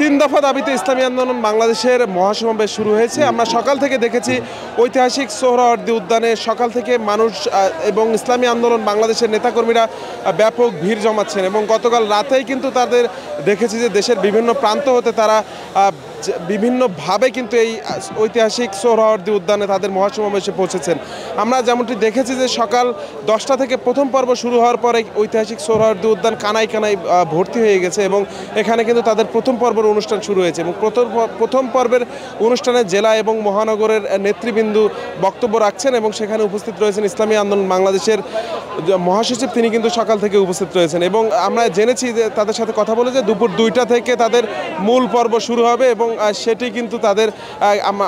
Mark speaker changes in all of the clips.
Speaker 1: তিন দফা দাবিতে ইসলামী আন্দোলন বাংলাদেশের মহাসমাবেশ শুরু হয়েছে। আমরা সকাল থেকে দেখেছি ঐতিহাসিক সোহরাওয়ার্দী উদ্যানে সকাল থেকে মানুষ এবং ইসলামী আন্দোলন বাংলাদেশের নেতাকর্মীরা ব্যাপক ভিড় জমাচ্ছেন এবং গতকাল রাতেই কিন্তু তাদের দেখেছি যে দেশের বিভিন্ন প্রান্ত হতে তারা বিভিন্নভাবে কিন্তু এই ঐতিহাসিক সোহরাওয়ার্দী উদ্যানে তাদের মহাসমাবেশে পৌঁছেছেন। আমরা যেমনটি দেখেছি যে সকাল 10টা থেকে প্রথম পর্ব শুরু হওয়ার পরে ঐতিহাসিক সোহরাওয়ার্দী উদ্যান কানায় কানায় ভর্তি হয়ে গেছে এবং এখানে কিন্তু তাদের প্রথম পর্বের অনুষ্ঠান শুরু হয়েছে এবং প্রথম পর্বের অনুষ্ঠানে জেলা এবং মহানগরের নেতৃবৃন্দ বক্তব্য রাখছেন এবং সেখানে উপস্থিত রয়েছেন ইসলামী আন্দোলন বাংলাদেশের মহাসচিব, তিনি কিন্তু সকাল থেকে উপস্থিত রয়েছেন এবং আমরা জেনেছি যে তাদের সাথে কথা বলে যে দুপুর 2টা থেকে তাদের মূল পর্ব শুরু হবে এবং সেটি কিন্তু তাদের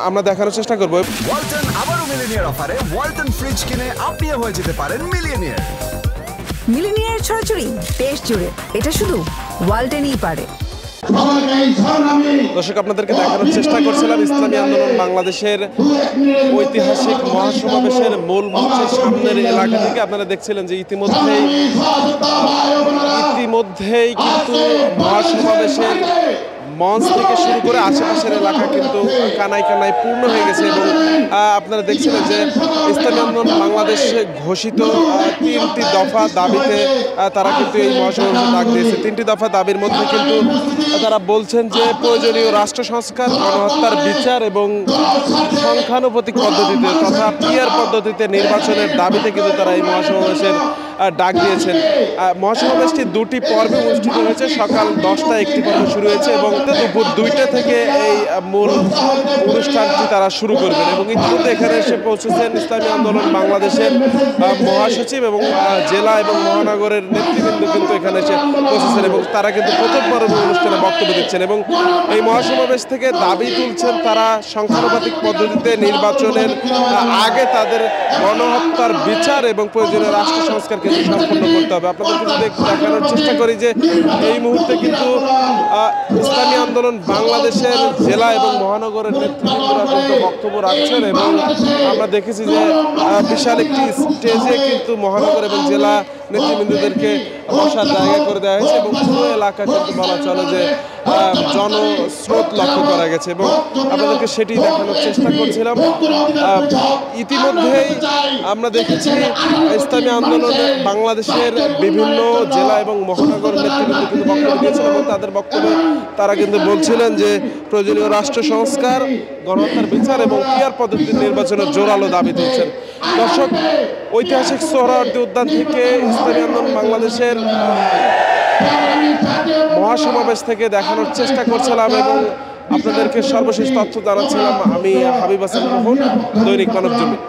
Speaker 1: আমরা দেখানোর চেষ্টা করব।
Speaker 2: ওয়ালটন আবারও মিলিনিয়ার অফারে ওয়ালটন ফ্রিজ কিনে আপনিও হয়ে যেতে পারেন মিলিয়নিয়ার।
Speaker 3: মিলিনিয়ার ছড়াছড়ি দেশ জুড়ে, এটা শুধু ওয়ালটনই পারে।
Speaker 1: দর্শক, আপনাদেরকে দেখানোর চেষ্টা করছিলাম ইসলামী আন্দোলন বাংলাদেশের ঐতিহাসিক মহাসমাবেশের মূল মঞ্চের সামনের এলাকা থেকে। আপনারা দেখছিলেন যে ইতিমধ্যেই কিন্তু মহাসমাবেশের মঞ্চ থেকে শুরু করে আশেপাশের এলাকা কিন্তু কানায় কানায় পূর্ণ হয়ে গেছে এবং আপনারা দেখছিলেন যে ইসলামী আন্দোলন বাংলাদেশে ঘোষিত 3টি দফা দাবিতে তারা কিন্তু এই মহাসমাবেশে ডাক দিয়েছে। 3টি দফা দাবির মধ্যে কিন্তু তারা বলছেন যে প্রয়োজনীয় রাষ্ট্র সংস্কার, গণহত্যার বিচার এবং সংখ্যানুপাতিক পদ্ধতিতে তথা পিয়ার পদ্ধতিতে নির্বাচনের দাবিতে কিন্তু তারা এই মহাসমাবেশের ডাক দিয়েছেন। মহাসমাবেশটি 2টি পর্বে অনুষ্ঠিত হয়েছে। সকাল 10টায় একটি পর্ব শুরু হয়েছে এবং দুপুর 2টা থেকে এই মূল অনুষ্ঠানটি তারা শুরু করবেন এবং ইতিমধ্যে এখানে এসে পৌঁছেছেন ইসলামী আন্দোলন বাংলাদেশের মহাসচিব এবং জেলা এবং মহানগরের নেতৃবৃন্দ কিন্তু এখানে এসে পৌঁছেছেন এবং তারা কিন্তু প্রথম পর্বের অনুষ্ঠানে বক্তব্য দিচ্ছেন এবং এই মহাসমাবেশ থেকে দাবি তুলছেন তারা সংখ্যানুপাতিক পদ্ধতিতে নির্বাচনের আগে তাদের গণহত্যার বিচার এবং প্রয়োজনীয় রাষ্ট্র সংস্কার কিন্তু সম্পন্ন করতে হবে। আপনাদের কিন্তু দেখানোর চেষ্টা করি যে এই মুহূর্তে কিন্তু ইসলামী আন্দোলন বাংলাদেশের জেলা এবং মহানগরের নেতৃবৃন্দরা কিন্তু বক্তব্য রাখছেন এবং আমরা দেখেছি যে বিশাল একটি স্টেজে কিন্তু মহানগর এবং জেলা নেতৃবৃন্দদেরকে বসার জায়গা করে দেওয়া হয়েছে এবং পুরো এলাকা কিন্তু বলা চলে যে জনস্রোত লক্ষ্য করা গেছে এবং আপনাদেরকে সেটি দেখানোর চেষ্টা করছিলাম। ইতিমধ্যেই আমরা দেখেছি ইসলামী আন্দোলন বাংলাদেশের বিভিন্ন জেলা এবং মহানগর নেতৃবৃন্দ কিন্তু বক্তব্য দিয়েছেন এবং তাদের বক্তব্যে তারা কিন্তু বলছিলেন যে প্রয়োজনীয় রাষ্ট্র সংস্কার, গণহত্যার বিচার এবং পিয়ার পদ্ধতির নির্বাচনের জোরালো দাবি তুলছেন। দর্শক, ঐতিহাসিক সোহরাওয়ার্দী উদ্যান থেকে ইসলামী আন্দোলন বাংলাদেশের মহাসমাবেশ থেকে দেখানোর চেষ্টা করছিলাম এবং আপনাদেরকে সর্বশেষ তথ্য জানাচ্ছিলাম আমি হাবিব হাসান মোহন, দৈনিক মানবজমিন।